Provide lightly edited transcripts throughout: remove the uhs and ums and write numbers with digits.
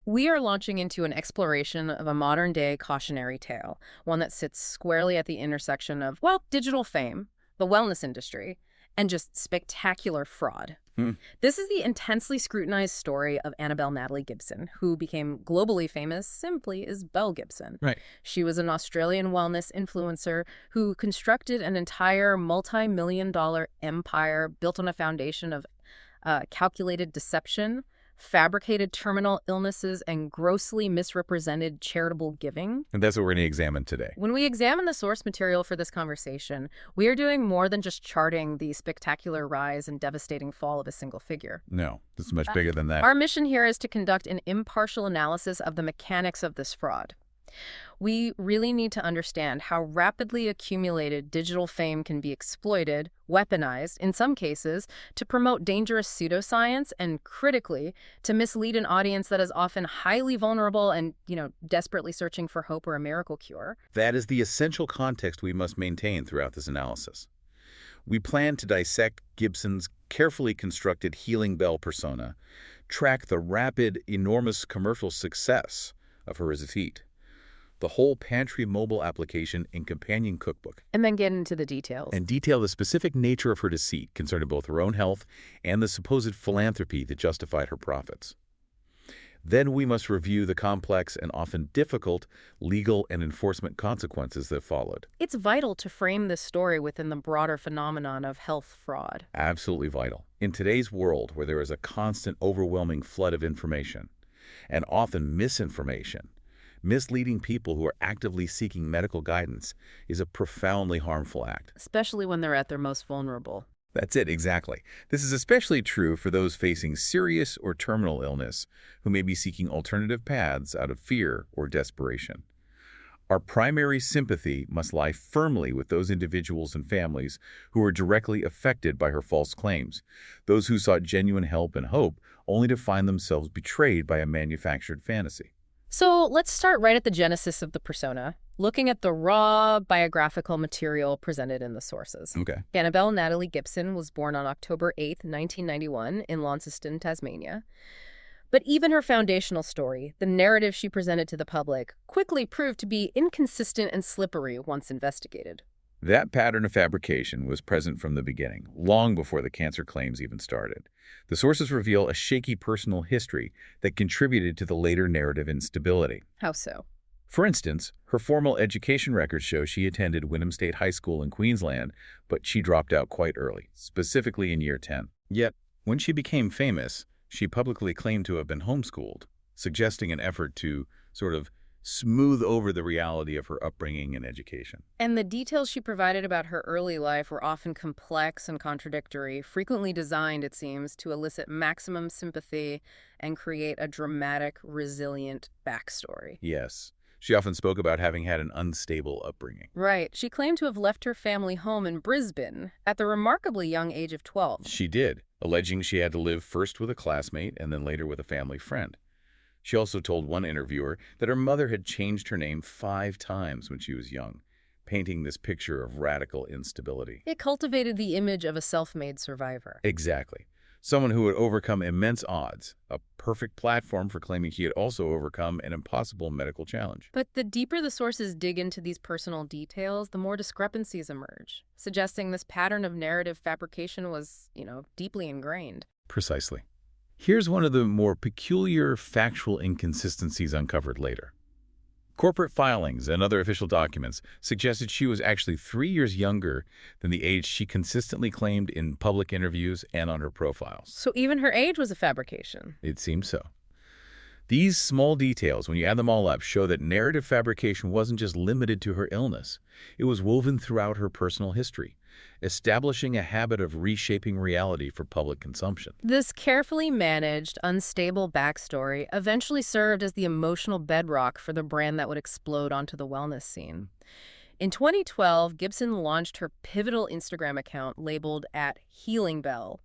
We are launching into an exploration of a modern-day cautionary tale, one that sits squarely at the intersection of, well, digital fame, the wellness industry, and just spectacular fraud. Hmm. This is the intensely scrutinized story of Annabelle Natalie Gibson, who became globally famous simply as Belle Gibson. Right. She was an Australian wellness influencer who constructed an entire multi-million-dollar empire built on a foundation of calculated deception, fabricated terminal illnesses, and grossly misrepresented charitable giving. And that's what we're going to examine today. When we examine the source material for this conversation, we are doing more than just charting the spectacular rise and devastating fall of a single figure. No, this is much bigger than that. Our mission here is to conduct an impartial analysis of the mechanics of this fraud. We really need to understand how rapidly accumulated digital fame can be exploited, weaponized, in some cases, to promote dangerous pseudoscience and, critically, to mislead an audience that is often highly vulnerable and, desperately searching for hope or a miracle cure. That is the essential context we must maintain throughout this analysis. We plan to dissect Gibson's carefully constructed healing bell persona, track the rapid, enormous commercial success of her Deceit, the whole pantry mobile application and companion cookbook, And then get into the details. and detail the specific nature of her deceit concerning both her own health and the supposed philanthropy that justified her profits. Then we must review the complex and often difficult legal and enforcement consequences that followed. It's vital to frame this story within the broader phenomenon of health fraud. Absolutely vital. In today's world, where there is a constant, overwhelming flood of information, and often misinformation, misleading people who are actively seeking medical guidance is a profoundly harmful act. Especially when they're at their most vulnerable. That's it, exactly. This is especially true for those facing serious or terminal illness who may be seeking alternative paths out of fear or desperation. Our primary sympathy must lie firmly with those individuals and families who are directly affected by her false claims, those who sought genuine help and hope only to find themselves betrayed by a manufactured fantasy. So let's start right at the genesis of the persona, looking at the raw biographical material presented in the sources. Okay. Annabelle Natalie Gibson was born on October 8, 1991, in Launceston, Tasmania. But even her foundational story, the narrative she presented to the public, quickly proved to be inconsistent and slippery once investigated. That pattern of fabrication was present from the beginning, long before the cancer claims even started. The sources reveal a shaky personal history that contributed to the later narrative instability. How so? For instance, her formal education records show she attended Wynnum State High School in Queensland, but she dropped out quite early, specifically in year 10. Yet, when she became famous, she publicly claimed to have been homeschooled, suggesting an effort to sort of smooth over the reality of her upbringing and education. And the details she provided about her early life were often complex and contradictory, frequently designed, it seems, to elicit maximum sympathy and create a dramatic, resilient backstory. Yes. She often spoke about having had an unstable upbringing. Right. She claimed to have left her family home in Brisbane at the remarkably young age of 12. She did, alleging she had to live first with a classmate and then later with a family friend. She also told one interviewer that her mother had changed her name 5 times when she was young, painting this picture of radical instability. It cultivated the image of a self-made survivor. Exactly. Someone who had overcome immense odds, a perfect platform for claiming he had also overcome an impossible medical challenge. But the deeper the sources dig into these personal details, the more discrepancies emerge, suggesting this pattern of narrative fabrication was, deeply ingrained. Precisely. Here's one of the more peculiar factual inconsistencies uncovered later. Corporate filings and other official documents suggested she was actually 3 years younger than the age she consistently claimed in public interviews and on her profiles. So even her age was a fabrication. It seems so. These small details, when you add them all up, show that narrative fabrication wasn't just limited to her illness. It was woven throughout her personal history, establishing a habit of reshaping reality for public consumption. This carefully managed, unstable backstory eventually served as the emotional bedrock for the brand that would explode onto the wellness scene. In 2012, Gibson launched her pivotal Instagram account labeled @HealingBell.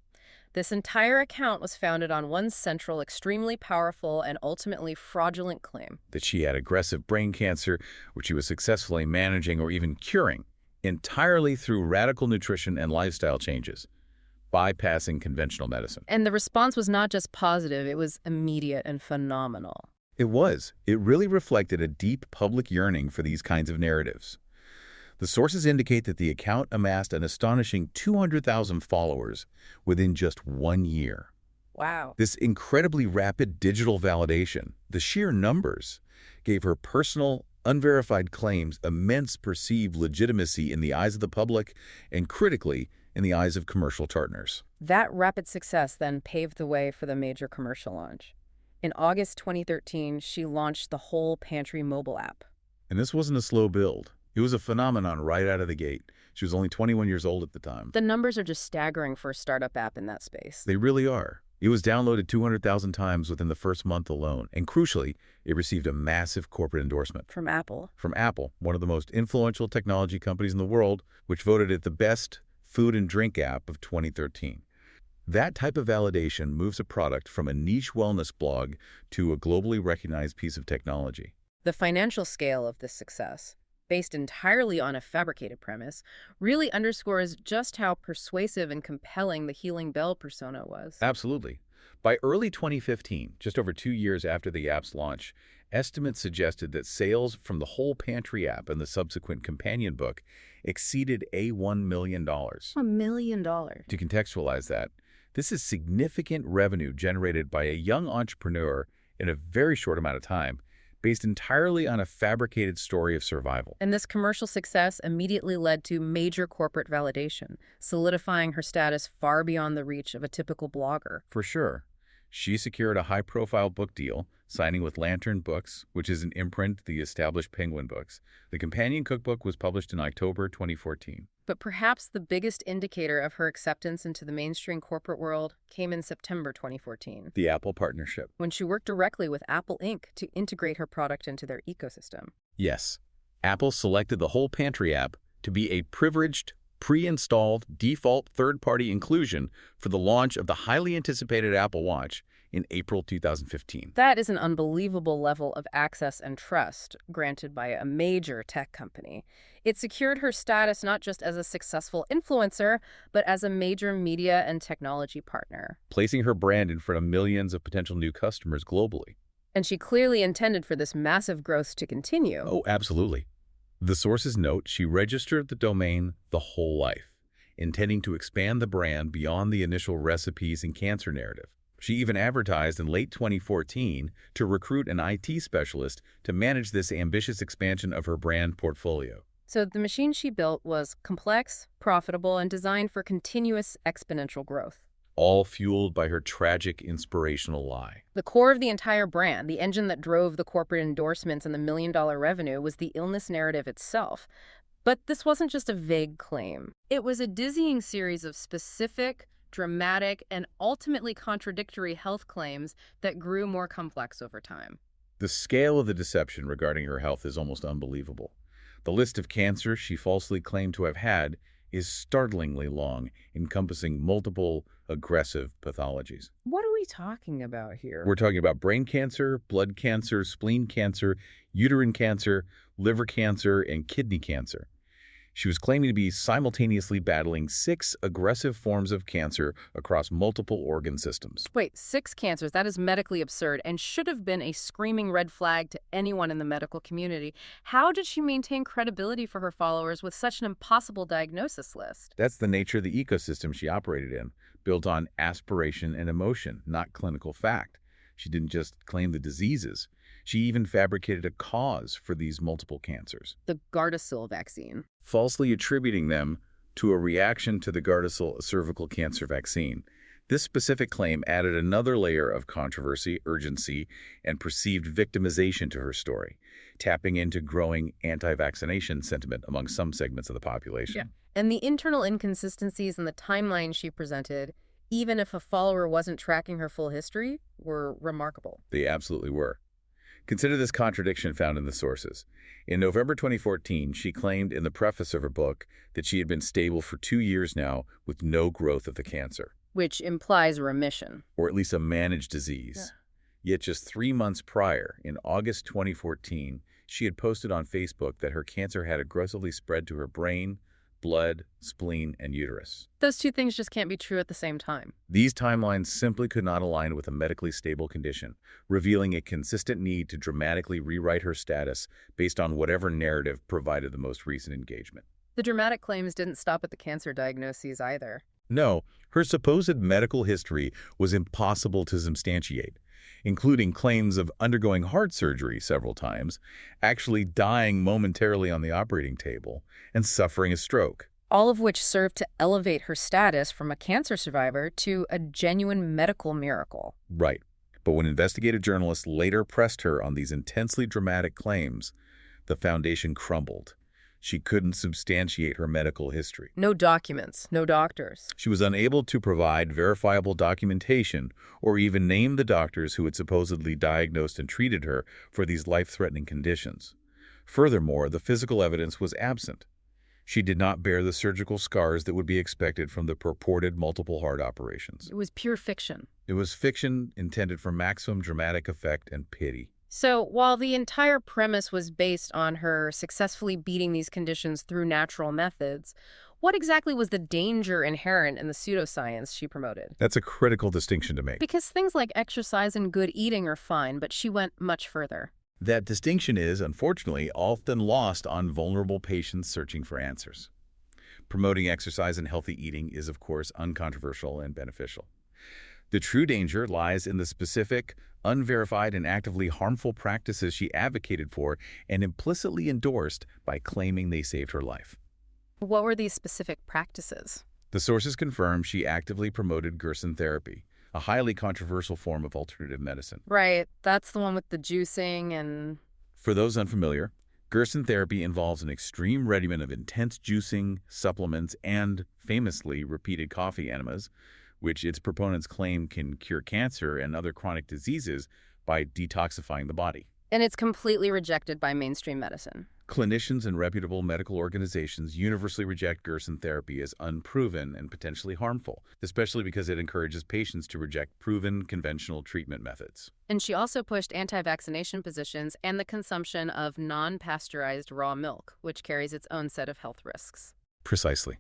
This entire account was founded on one central, extremely powerful, and ultimately fraudulent claim. That she had aggressive brain cancer, which she was successfully managing or even curing, entirely through radical nutrition and lifestyle changes, bypassing conventional medicine. And the response was not just positive, it was immediate and phenomenal. It was. It really reflected a deep public yearning for these kinds of narratives. The sources indicate that the account amassed an astonishing 200,000 followers within just 1 year. Wow. This incredibly rapid digital validation, the sheer numbers, gave her personal, unverified claims immense perceived legitimacy in the eyes of the public and, critically, in the eyes of commercial partners. That rapid success then paved the way for the major commercial launch. In August 2013, she launched the Whole Pantry mobile app. And this wasn't a slow build. It was a phenomenon right out of the gate. She was only 21 years old at the time. The numbers are just staggering for a startup app in that space. They really are. It was downloaded 200,000 times within the first month alone, and crucially, it received a massive corporate endorsement. From Apple. From Apple, one of the most influential technology companies in the world, which voted it the best food and drink app of 2013. That type of validation moves a product from a niche wellness blog to a globally recognized piece of technology. The financial scale of this success, based entirely on a fabricated premise, really underscores just how persuasive and compelling the Healing Belle persona was. Absolutely. By early 2015, just over 2 years after the app's launch, estimates suggested that sales from the Whole Pantry app and the subsequent companion book exceeded $1 million. $1 million. To contextualize that, this is significant revenue generated by a young entrepreneur in a very short amount of time, based entirely on a fabricated story of survival. And this commercial success immediately led to major corporate validation, solidifying her status far beyond the reach of a typical blogger. For sure. She secured a high-profile book deal, signing with Lantern Books, which is an imprint of the established Penguin Books. The companion cookbook was published in October 2014. But perhaps the biggest indicator of her acceptance into the mainstream corporate world came in September 2014. The Apple partnership. When she worked directly with Apple Inc. to integrate her product into their ecosystem. Yes. Apple selected the Whole Pantry app to be a privileged, pre-installed, default third-party inclusion for the launch of the highly anticipated Apple Watch in April 2015. That is an unbelievable level of access and trust granted by a major tech company. It secured her status not just as a successful influencer, but as a major media and technology partner. Placing her brand in front of millions of potential new customers globally. And she clearly intended for this massive growth to continue. Oh, absolutely. The sources note she registered the domain The Whole Life, intending to expand the brand beyond the initial recipes and cancer narrative. She even advertised in late 2014 to recruit an IT specialist to manage this ambitious expansion of her brand portfolio. So the machine she built was complex, profitable, and designed for continuous exponential growth. All fueled by her tragic inspirational lie. The core of the entire brand, the engine that drove the corporate endorsements and the million-dollar revenue, was the illness narrative itself. But this wasn't just a vague claim. It was a dizzying series of specific, dramatic, and ultimately contradictory health claims that grew more complex over time. The scale of the deception regarding her health is almost unbelievable. The list of cancers she falsely claimed to have had is startlingly long, encompassing multiple aggressive pathologies. What are we talking about here? We're talking about brain cancer, blood cancer, spleen cancer, uterine cancer, liver cancer, and kidney cancer. She was claiming to be simultaneously battling 6 aggressive forms of cancer across multiple organ systems. Wait, 6 cancers? That is medically absurd and should have been a screaming red flag to anyone in the medical community. How did she maintain credibility for her followers with such an impossible diagnosis list? That's the nature of the ecosystem she operated in, built on aspiration and emotion, not clinical fact. She didn't just claim the diseases. She even fabricated a cause for these multiple cancers. The Gardasil vaccine. Falsely attributing them to a reaction to the Gardasil cervical cancer vaccine. This specific claim added another layer of controversy, urgency, and perceived victimization to her story, tapping into growing anti-vaccination sentiment among some segments of the population. Yeah. And the internal inconsistencies in the timeline she presented, even if a follower wasn't tracking her full history, were remarkable. They absolutely were. Consider this contradiction found in the sources. In November 2014, she claimed in the preface of her book that she had been stable for 2 years now with no growth of the cancer. Which implies remission. Or at least a managed disease. Yeah. Yet just 3 months prior, in August 2014, she had posted on Facebook that her cancer had aggressively spread to her brain, blood, spleen, and uterus. Those two things just can't be true at the same time. These timelines simply could not align with a medically stable condition, revealing a consistent need to dramatically rewrite her status based on whatever narrative provided the most recent engagement. The dramatic claims didn't stop at the cancer diagnoses either. No, her supposed medical history was impossible to substantiate, including claims of undergoing heart surgery several times, actually dying momentarily on the operating table, and suffering a stroke. All of which served to elevate her status from a cancer survivor to a genuine medical miracle. Right. But when investigative journalists later pressed her on these intensely dramatic claims, the foundation crumbled. She couldn't substantiate her medical history. No documents, no doctors. She was unable to provide verifiable documentation or even name the doctors who had supposedly diagnosed and treated her for these life-threatening conditions. Furthermore, the physical evidence was absent. She did not bear the surgical scars that would be expected from the purported multiple heart operations. It was pure fiction. It was fiction intended for maximum dramatic effect and pity. So, while the entire premise was based on her successfully beating these conditions through natural methods, what exactly was the danger inherent in the pseudoscience she promoted? That's a critical distinction to make. Because things like exercise and good eating are fine, but she went much further. That distinction is, unfortunately, often lost on vulnerable patients searching for answers. Promoting exercise and healthy eating is, of course, uncontroversial and beneficial. The true danger lies in the specific, unverified, and actively harmful practices she advocated for and implicitly endorsed by claiming they saved her life. What were these specific practices? The sources confirm she actively promoted Gerson therapy, a highly controversial form of alternative medicine. Right, that's the one with the juicing and... For those unfamiliar, Gerson therapy involves an extreme regimen of intense juicing, supplements, and, famously, repeated coffee enemas, which its proponents claim can cure cancer and other chronic diseases by detoxifying the body. And it's completely rejected by mainstream medicine. Clinicians and reputable medical organizations universally reject Gerson therapy as unproven and potentially harmful, especially because it encourages patients to reject proven conventional treatment methods. And she also pushed anti-vaccination positions and the consumption of non-pasteurized raw milk, which carries its own set of health risks. Precisely.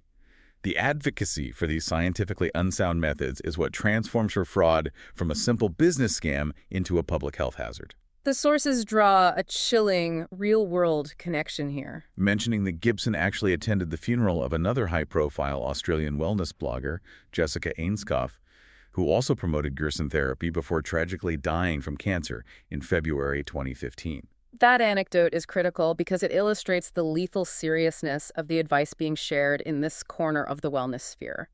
The advocacy for these scientifically unsound methods is what transforms her fraud from a simple business scam into a public health hazard. The sources draw a chilling, real-world connection here. Mentioning that Gibson actually attended the funeral of another high-profile Australian wellness blogger, Jessica Ainscough, who also promoted Gerson therapy before tragically dying from cancer in February 2015. That anecdote is critical because it illustrates the lethal seriousness of the advice being shared in this corner of the wellness sphere.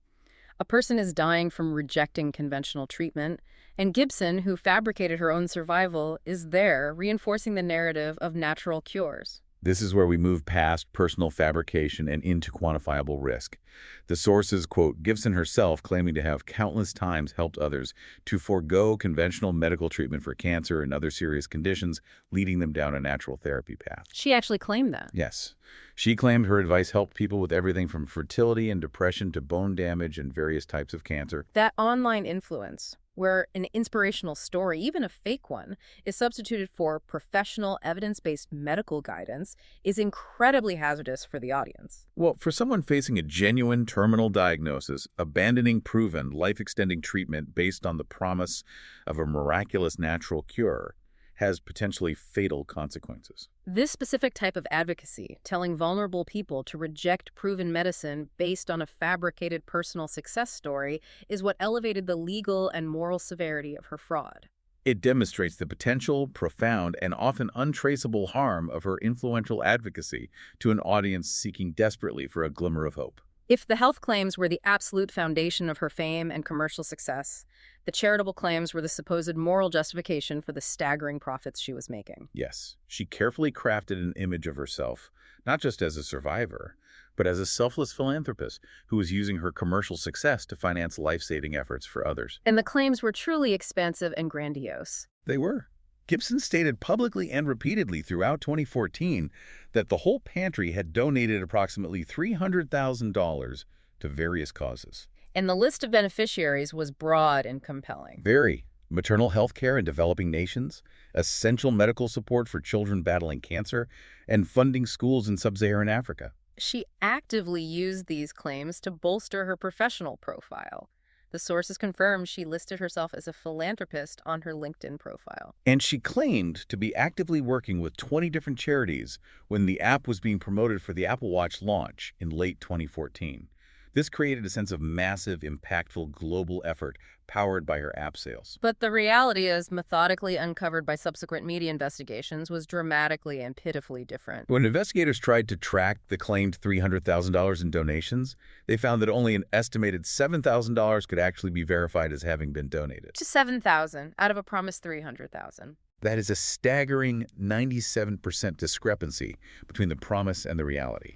A person is dying from rejecting conventional treatment, and Gibson, who fabricated her own survival, is there reinforcing the narrative of natural cures. This is where we move past personal fabrication and into quantifiable risk. The sources quote Gibson herself claiming to have countless times helped others to forego conventional medical treatment for cancer and other serious conditions, leading them down a natural therapy path. She actually claimed that. Yes. She claimed her advice helped people with everything from fertility and depression to bone damage and various types of cancer. That online influence, where an inspirational story, even a fake one, is substituted for professional, evidence-based medical guidance, is incredibly hazardous for the audience. Well, for someone facing a genuine terminal diagnosis, abandoning proven, life-extending treatment based on the promise of a miraculous natural cure has potentially fatal consequences. This specific type of advocacy, telling vulnerable people to reject proven medicine based on a fabricated personal success story, is what elevated the legal and moral severity of her fraud. It demonstrates the potential, profound, and often untraceable harm of her influential advocacy to an audience seeking desperately for a glimmer of hope. If the health claims were the absolute foundation of her fame and commercial success, the charitable claims were the supposed moral justification for the staggering profits she was making. Yes, she carefully crafted an image of herself, not just as a survivor, but as a selfless philanthropist who was using her commercial success to finance life-saving efforts for others. And the claims were truly expansive and grandiose. They were. Gibson stated publicly and repeatedly throughout 2014 that the whole pantry had donated approximately $300,000 to various causes. And the list of beneficiaries was broad and compelling. Very. Maternal health care in developing nations, essential medical support for children battling cancer, and funding schools in sub-Saharan Africa. She actively used these claims to bolster her professional profile. The sources confirm she listed herself as a philanthropist on her LinkedIn profile. And she claimed to be actively working with 20 different charities when the app was being promoted for the Apple Watch launch in late 2014. This created a sense of massive, impactful global effort powered by her app sales. But the reality, as methodically uncovered by subsequent media investigations, was dramatically and pitifully different. When investigators tried to track the claimed $300,000 in donations, they found that only an estimated $7,000 could actually be verified as having been donated. Just 7,000 out of a promised 300,000. That is a staggering 97% discrepancy between the promise and the reality.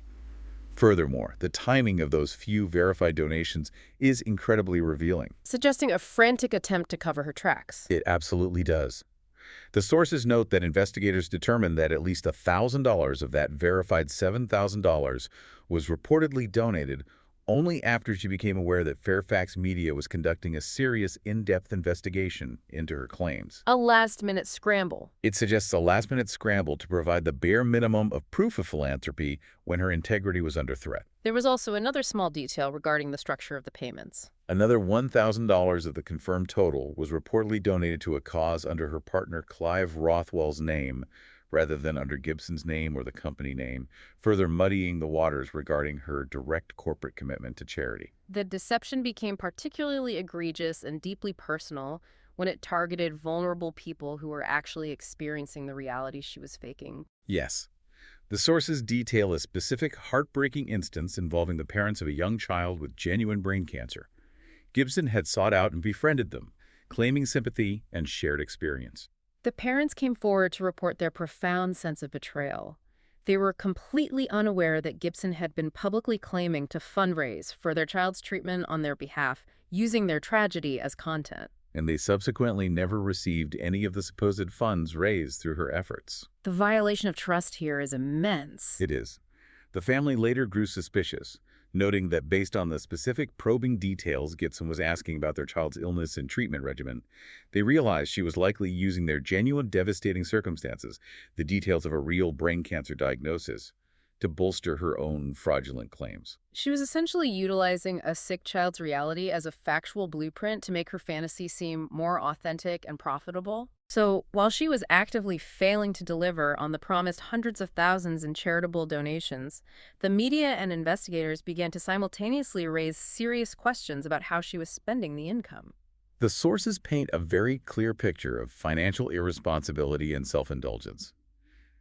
Furthermore, the timing of those few verified donations is incredibly revealing. Suggesting a frantic attempt to cover her tracks. It absolutely does. The sources note that investigators determined that at least $1,000 of that verified $7,000 was reportedly donated only after she became aware that Fairfax Media was conducting a serious, in-depth investigation into her claims. A last-minute scramble. It suggests a last-minute scramble to provide the bare minimum of proof of philanthropy when her integrity was under threat. There was also another small detail regarding the structure of the payments. Another $1,000 of the confirmed total was reportedly donated to a cause under her partner Clive Rothwell's name, rather than under Gibson's name or the company name, further muddying the waters regarding her direct corporate commitment to charity. The deception became particularly egregious and deeply personal when it targeted vulnerable people who were actually experiencing the reality she was faking. Yes. The sources detail a specific heartbreaking instance involving the parents of a young child with genuine brain cancer. Gibson had sought out and befriended them, claiming sympathy and shared experience. The parents came forward to report their profound sense of betrayal. They were completely unaware that Gibson had been publicly claiming to fundraise for their child's treatment on their behalf, using their tragedy as content. And they subsequently never received any of the supposed funds raised through her efforts. The violation of trust here is immense. It is. The family later grew suspicious, noting that based on the specific probing details Gibson was asking about their child's illness and treatment regimen, they realized she was likely using their genuine devastating circumstances, the details of a real brain cancer diagnosis, to bolster her own fraudulent claims. She was essentially utilizing a sick child's reality as a factual blueprint to make her fantasy seem more authentic and profitable. So, while she was actively failing to deliver on the promised hundreds of thousands in charitable donations, the media and investigators began to simultaneously raise serious questions about how she was spending the income. The sources paint a very clear picture of financial irresponsibility and self-indulgence.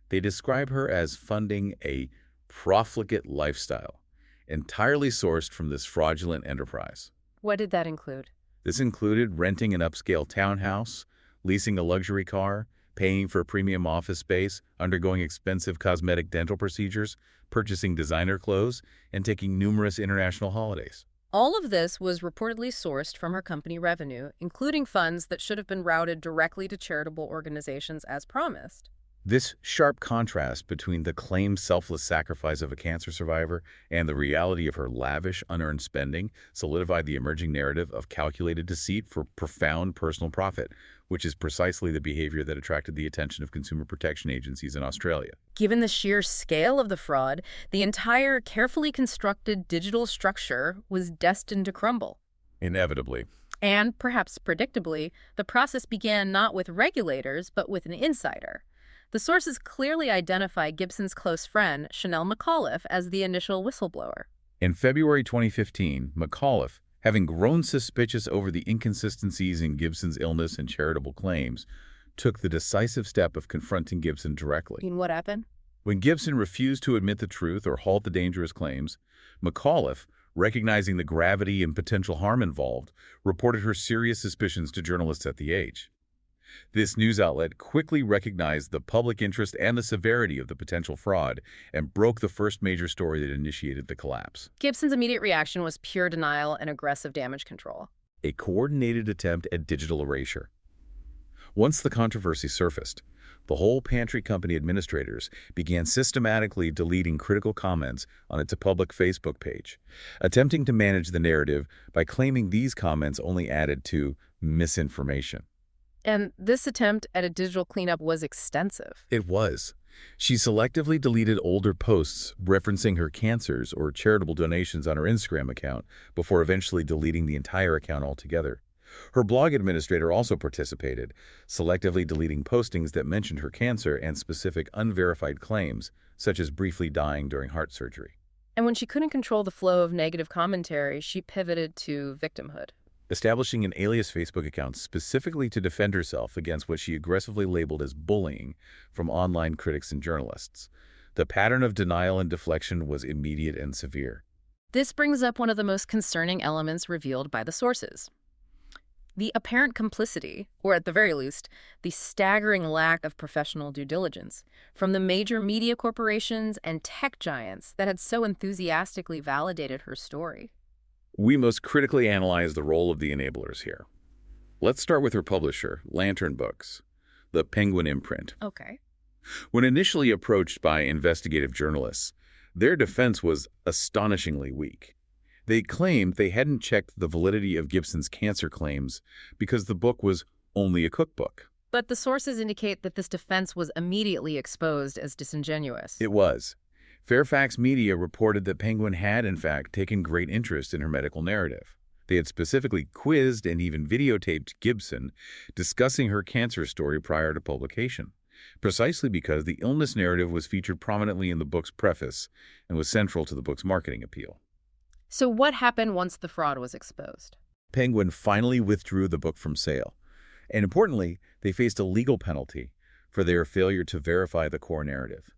They describe her as funding a profligate lifestyle, entirely sourced from this fraudulent enterprise. What did that include? This included renting an upscale townhouse, leasing a luxury car, paying for premium office space, undergoing expensive cosmetic dental procedures, purchasing designer clothes, and taking numerous international holidays. All of this was reportedly sourced from her company revenue, including funds that should have been routed directly to charitable organizations as promised. This sharp contrast between the claimed selfless sacrifice of a cancer survivor and the reality of her lavish, unearned spending solidified the emerging narrative of calculated deceit for profound personal profit, which is precisely the behavior that attracted the attention of consumer protection agencies in Australia. Given the sheer scale of the fraud, the entire carefully constructed digital structure was destined to crumble. Inevitably. And, perhaps predictably, the process began not with regulators, but with an insider. The sources clearly identify Gibson's close friend, Chanel McAuliffe, as the initial whistleblower. In February 2015, McAuliffe, having grown suspicious over the inconsistencies in Gibson's illness and charitable claims, took the decisive step of confronting Gibson directly. And what happened? When Gibson refused to admit the truth or halt the dangerous claims, McAuliffe, recognizing the gravity and potential harm involved, reported her serious suspicions to journalists at The Age. This news outlet quickly recognized the public interest and the severity of the potential fraud and broke the first major story that initiated the collapse. Gibson's immediate reaction was pure denial and aggressive damage control. A coordinated attempt at digital erasure. Once the controversy surfaced, the whole pantry company administrators began systematically deleting critical comments on its public Facebook page, attempting to manage the narrative by claiming these comments only added to misinformation. And this attempt at a digital cleanup was extensive. It was. She selectively deleted older posts referencing her cancers or charitable donations on her Instagram account before eventually deleting the entire account altogether. Her blog administrator also participated, selectively deleting postings that mentioned her cancer and specific unverified claims, such as briefly dying during heart surgery. And when she couldn't control the flow of negative commentary, she pivoted to victimhood. Establishing an alias Facebook account specifically to defend herself against what she aggressively labeled as bullying from online critics and journalists. The pattern of denial and deflection was immediate and severe. This brings up one of the most concerning elements revealed by the sources. The apparent complicity, or at the very least, the staggering lack of professional due diligence, from the major media corporations and tech giants that had so enthusiastically validated her story. We must critically analyze the role of the enablers here. Let's start with her publisher, Lantern Books, the Penguin imprint. Okay. When initially approached by investigative journalists, their defense was astonishingly weak. They claimed they hadn't checked the validity of Gibson's cancer claims because the book was only a cookbook. But the sources indicate that this defense was immediately exposed as disingenuous. It was. Fairfax Media reported that Penguin had, in fact, taken great interest in her medical narrative. They had specifically quizzed and even videotaped Gibson discussing her cancer story prior to publication, precisely because the illness narrative was featured prominently in the book's preface and was central to the book's marketing appeal. So what happened once the fraud was exposed? Penguin finally withdrew the book from sale, and importantly, they faced a legal penalty for their failure to verify the core narrative.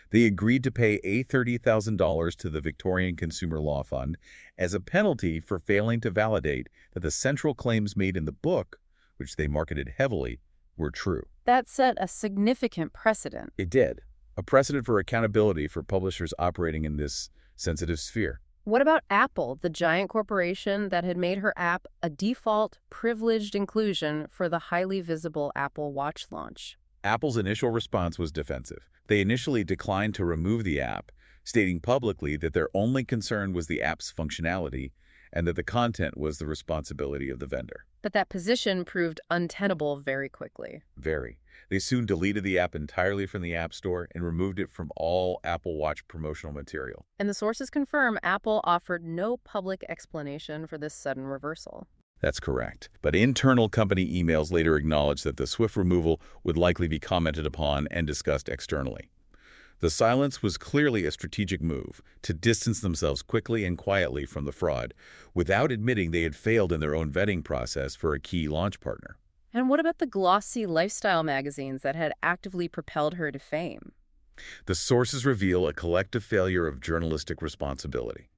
They agreed to pay $30,000 to the Victorian Consumer Law Fund as a penalty for failing to validate that the central claims made in the book, which they marketed heavily, were true. That set a significant precedent. It did. A precedent for accountability for publishers operating in this sensitive sphere. What about Apple, the giant corporation that had made her app a default, privileged inclusion for the highly visible Apple Watch launch? Apple's initial response was defensive. They initially declined to remove the app, stating publicly that their only concern was the app's functionality and that the content was the responsibility of the vendor. But that position proved untenable very quickly. Very. They soon deleted the app entirely from the App Store and removed it from all Apple Watch promotional material. And the sources confirm Apple offered no public explanation for this sudden reversal. That's correct. But internal company emails later acknowledged that the swift removal would likely be commented upon and discussed externally. The silence was clearly a strategic move to distance themselves quickly and quietly from the fraud, without admitting they had failed in their own vetting process for a key launch partner. And what about the glossy lifestyle magazines that had actively propelled her to fame? The sources reveal a collective failure of journalistic responsibility.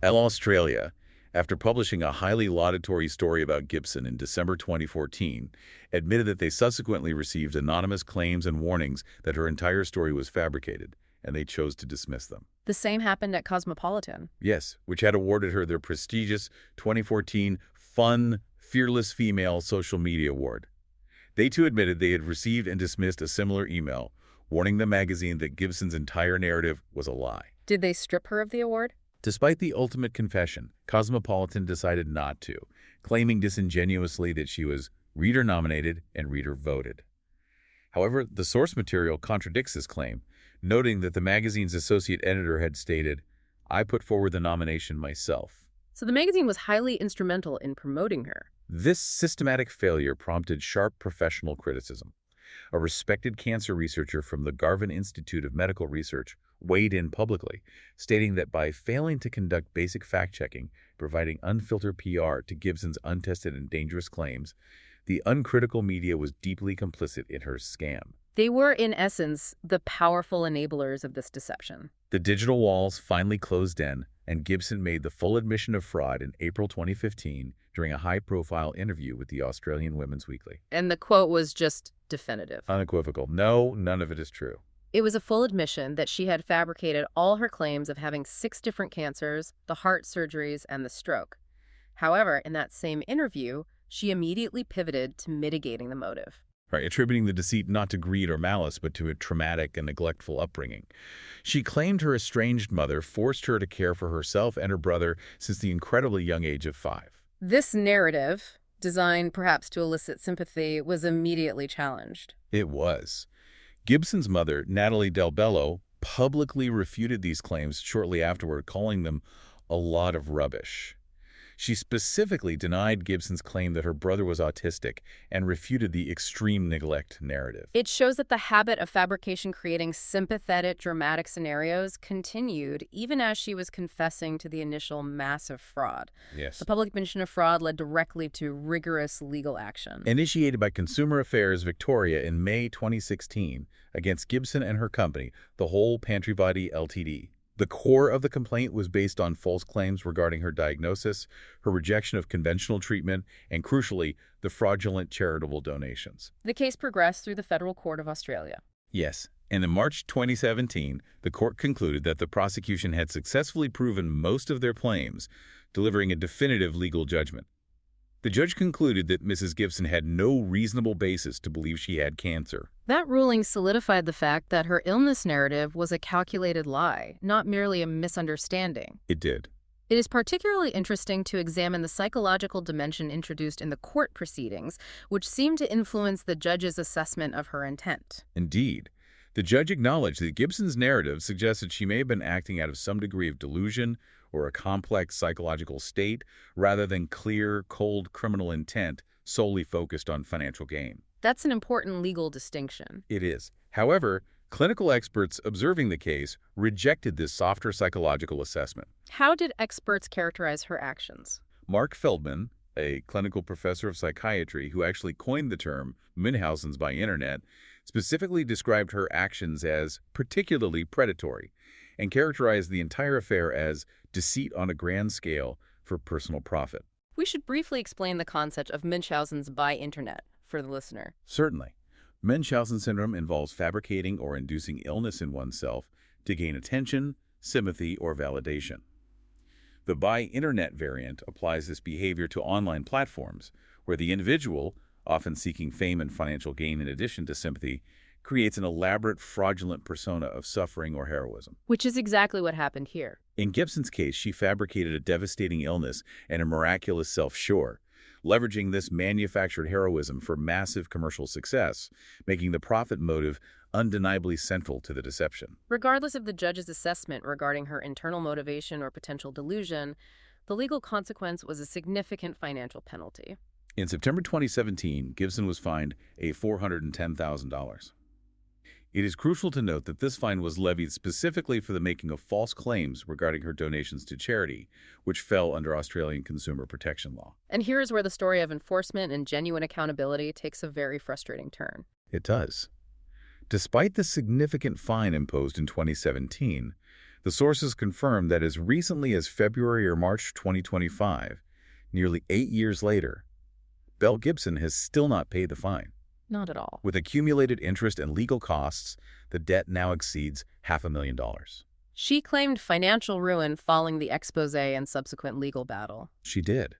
Elle Australia, after publishing a highly laudatory story about Gibson in December 2014, admitted that they subsequently received anonymous claims and warnings that her entire story was fabricated, and they chose to dismiss them. The same happened at Cosmopolitan. Yes, which had awarded her their prestigious 2014 Fun, Fearless Female Social Media Award. They too admitted they had received and dismissed a similar email, warning the magazine that Gibson's entire narrative was a lie. Did they strip her of the award? Despite the ultimate confession, Cosmopolitan decided not to, claiming disingenuously that she was reader-nominated and reader-voted. However, the source material contradicts this claim, noting that the magazine's associate editor had stated, "I put forward the nomination myself." So the magazine was highly instrumental in promoting her. This systematic failure prompted sharp professional criticism. A respected cancer researcher from the Garvan Institute of Medical Research weighed in publicly, stating that by failing to conduct basic fact-checking, providing unfiltered PR to Gibson's untested and dangerous claims, the uncritical media was deeply complicit in her scam. They were, in essence, the powerful enablers of this deception. The digital walls finally closed in, and Gibson made the full admission of fraud in April 2015 during a high-profile interview with the Australian Women's Weekly. And the quote was just definitive. Unequivocal. No, none of it is true. It was a full admission that she had fabricated all her claims of having 6 different cancers, the heart surgeries, and the stroke. However, in that same interview, she immediately pivoted to mitigating the motive. Right, attributing the deceit not to greed or malice, but to a traumatic and neglectful upbringing. She claimed her estranged mother forced her to care for herself and her brother since the incredibly young age of 5. This narrative, designed perhaps to elicit sympathy, was immediately challenged. It was. Gibson's mother, Natalie Del Bello, publicly refuted these claims shortly afterward, calling them a lot of rubbish. She specifically denied Gibson's claim that her brother was autistic and refuted the extreme neglect narrative. It shows that the habit of fabrication creating sympathetic, dramatic scenarios continued even as she was confessing to the initial massive fraud. The Yes. public mention of fraud led directly to rigorous legal action. Initiated by Consumer Affairs Victoria in May 2016 against Gibson and her company, the Whole Pantry Body Ltd. The core of the complaint was based on false claims regarding her diagnosis, her rejection of conventional treatment, and crucially, the fraudulent charitable donations. The case progressed through the Federal Court of Australia. Yes, and in March 2017, the court concluded that the prosecution had successfully proven most of their claims, delivering a definitive legal judgment. The judge concluded that Mrs. Gibson had no reasonable basis to believe she had cancer. That ruling solidified the fact that her illness narrative was a calculated lie, not merely a misunderstanding. It did. It is particularly interesting to examine the psychological dimension introduced in the court proceedings, which seemed to influence the judge's assessment of her intent. Indeed. The judge acknowledged that Gibson's narrative suggested she may have been acting out of some degree of delusion or a complex psychological state rather than clear, cold criminal intent solely focused on financial gain. That's an important legal distinction. It is. However, clinical experts observing the case rejected this softer psychological assessment. How did experts characterize her actions? Mark Feldman, a clinical professor of psychiatry who actually coined the term Munchausen's by internet, specifically described her actions as particularly predatory and characterized the entire affair as deceit on a grand scale for personal profit. We should briefly explain the concept of Munchausen's by internet for the listener. Certainly. Munchausen syndrome involves fabricating or inducing illness in oneself to gain attention, sympathy, or validation. The by-internet variant applies this behavior to online platforms, where the individual, often seeking fame and financial gain in addition to sympathy, creates an elaborate fraudulent persona of suffering or heroism. Which is exactly what happened here. In Gibson's case, she fabricated a devastating illness and a miraculous self-cure, leveraging this manufactured heroism for massive commercial success, making the profit motive undeniably central to the deception. Regardless of the judge's assessment regarding her internal motivation or potential delusion, the legal consequence was a significant financial penalty. In September 2017, Gibson was fined a $410,000. It is crucial to note that this fine was levied specifically for the making of false claims regarding her donations to charity, which fell under Australian consumer protection law. And here is where the story of enforcement and genuine accountability takes a very frustrating turn. It does. Despite the significant fine imposed in 2017, the sources confirmed that as recently as February or March 2025, nearly 8 years later, Belle Gibson has still not paid the fine. Not at all. With accumulated interest and legal costs, the debt now exceeds $500,000. She claimed financial ruin following the expose and subsequent legal battle. She did.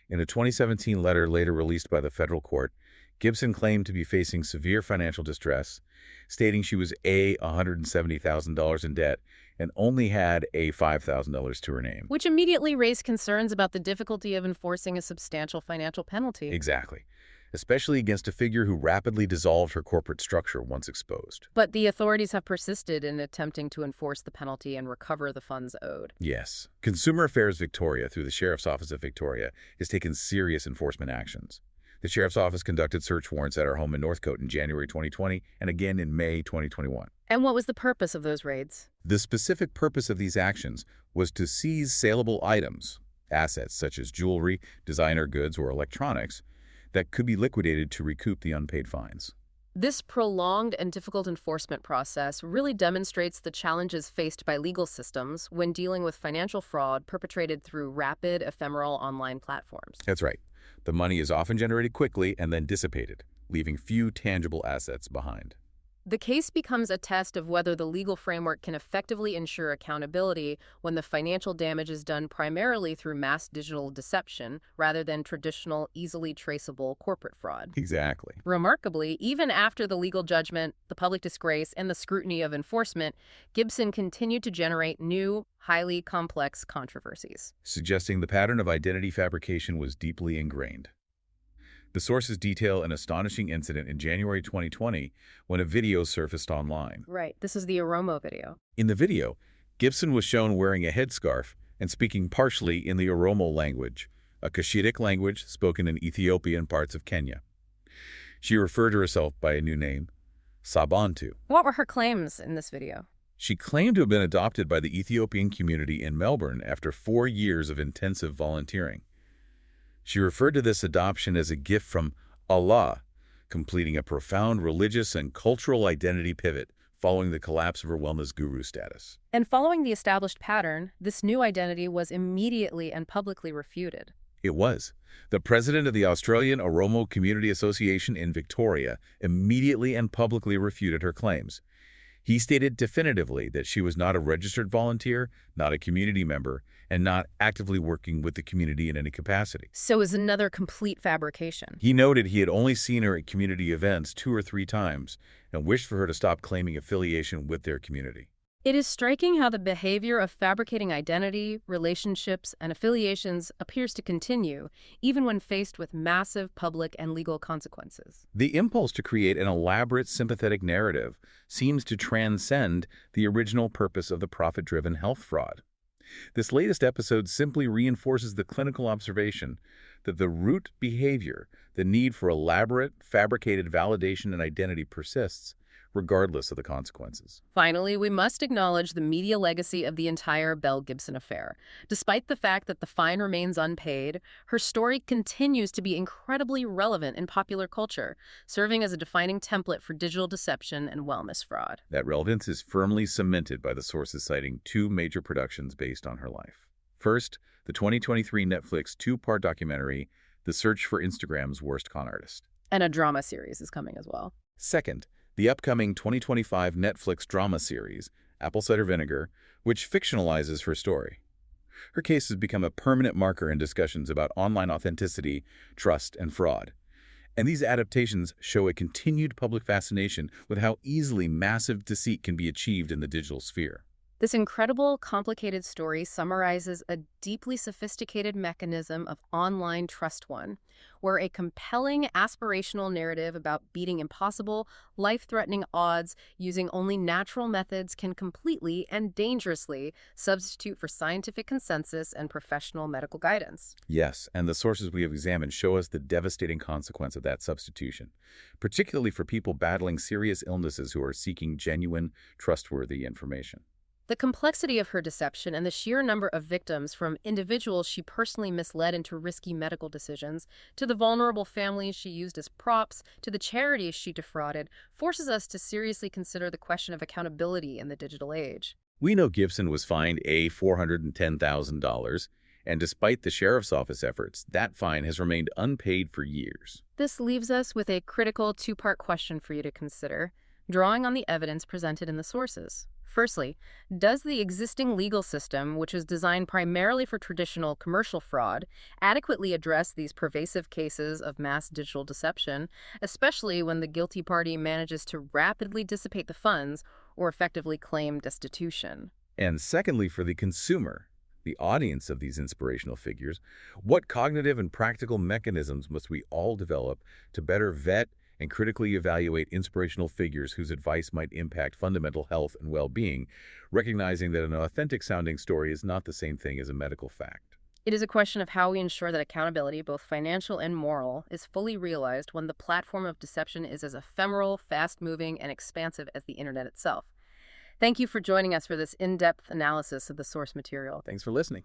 In a 2017 letter later released by the federal court, Gibson claimed to be facing severe financial distress, stating she was $170,000 in debt and only had $5,000 to her name. Which immediately raised concerns about the difficulty of enforcing a substantial financial penalty. Exactly. Especially against a figure who rapidly dissolved her corporate structure once exposed. But the authorities have persisted in attempting to enforce the penalty and recover the funds owed. Yes. Consumer Affairs Victoria, through the Sheriff's Office of Victoria, has taken serious enforcement actions. The Sheriff's Office conducted search warrants at her home in Northcote in January 2020 and again in May 2021. And what was the purpose of those raids? The specific purpose of these actions was to seize saleable items, assets such as jewelry, designer goods, or electronics, that could be liquidated to recoup the unpaid fines. This prolonged and difficult enforcement process really demonstrates the challenges faced by legal systems when dealing with financial fraud perpetrated through rapid, ephemeral online platforms. That's right. The money is often generated quickly and then dissipated, leaving few tangible assets behind. The case becomes a test of whether the legal framework can effectively ensure accountability when the financial damage is done primarily through mass digital deception rather than traditional, easily traceable corporate fraud. Exactly. Remarkably, even after the legal judgment, the public disgrace, and the scrutiny of enforcement, Gibson continued to generate new, highly complex controversies. Suggesting the pattern of identity fabrication was deeply ingrained. The sources detail an astonishing incident in January 2020 when a video surfaced online. Right. This is the Oromo video. In the video, Gibson was shown wearing a headscarf and speaking partially in the Oromo language, a Cushitic language spoken in Ethiopian parts of Kenya. She referred to herself by a new name, Sabantu. What were her claims in this video? She claimed to have been adopted by the Ethiopian community in Melbourne after 4 years of intensive volunteering. She referred to this adoption as a gift from Allah, completing a profound religious and cultural identity pivot following the collapse of her wellness guru status. And following the established pattern, this new identity was immediately and publicly refuted. It was. The president of the Australian Oromo Community Association in Victoria immediately and publicly refuted her claims. He stated definitively that she was not a registered volunteer, not a community member, and not actively working with the community in any capacity. So is another complete fabrication. He noted he had only seen her at community events 2 or 3 times and wished for her to stop claiming affiliation with their community. It is striking how the behavior of fabricating identity, relationships, and affiliations appears to continue, even when faced with massive public and legal consequences. The impulse to create an elaborate sympathetic narrative seems to transcend the original purpose of the profit-driven health fraud. This latest episode simply reinforces the clinical observation that the root behavior, the need for elaborate, fabricated validation and identity persists, regardless of the consequences. Finally, we must acknowledge the media legacy of the entire Belle Gibson affair. Despite the fact that the fine remains unpaid, her story continues to be incredibly relevant in popular culture, serving as a defining template for digital deception and wellness fraud. That relevance is firmly cemented by the sources citing 2 major productions based on her life. First, the 2023 Netflix 2-part documentary, The Search for Instagram's Worst Con Artist. And a drama series is coming as well. Second, the upcoming 2025 Netflix drama series, Apple Cider Vinegar, which fictionalizes her story. Her case has become a permanent marker in discussions about online authenticity, trust, and fraud. And these adaptations show a continued public fascination with how easily massive deceit can be achieved in the digital sphere. This incredible, complicated story summarizes a deeply sophisticated mechanism of online trust one, where a compelling aspirational narrative about beating impossible, life-threatening odds using only natural methods can completely and dangerously substitute for scientific consensus and professional medical guidance. Yes, and the sources we have examined show us the devastating consequence of that substitution, particularly for people battling serious illnesses who are seeking genuine, trustworthy information. The complexity of her deception and the sheer number of victims, from individuals she personally misled into risky medical decisions, to the vulnerable families she used as props, to the charities she defrauded, forces us to seriously consider the question of accountability in the digital age. We know Gibson was fined $410,000, and despite the sheriff's office efforts, that fine has remained unpaid for years. This leaves us with a critical 2-part question for you to consider, drawing on the evidence presented in the sources. Firstly, does the existing legal system, which is designed primarily for traditional commercial fraud, adequately address these pervasive cases of mass digital deception, especially when the guilty party manages to rapidly dissipate the funds or effectively claim destitution? And secondly, for the consumer, the audience of these inspirational figures, what cognitive and practical mechanisms must we all develop to better vet and critically evaluate inspirational figures whose advice might impact fundamental health and well-being, recognizing that an authentic-sounding story is not the same thing as a medical fact? It is a question of how we ensure that accountability, both financial and moral, is fully realized when the platform of deception is as ephemeral, fast-moving, and expansive as the internet itself. Thank you for joining us for this in-depth analysis of the source material. Thanks for listening.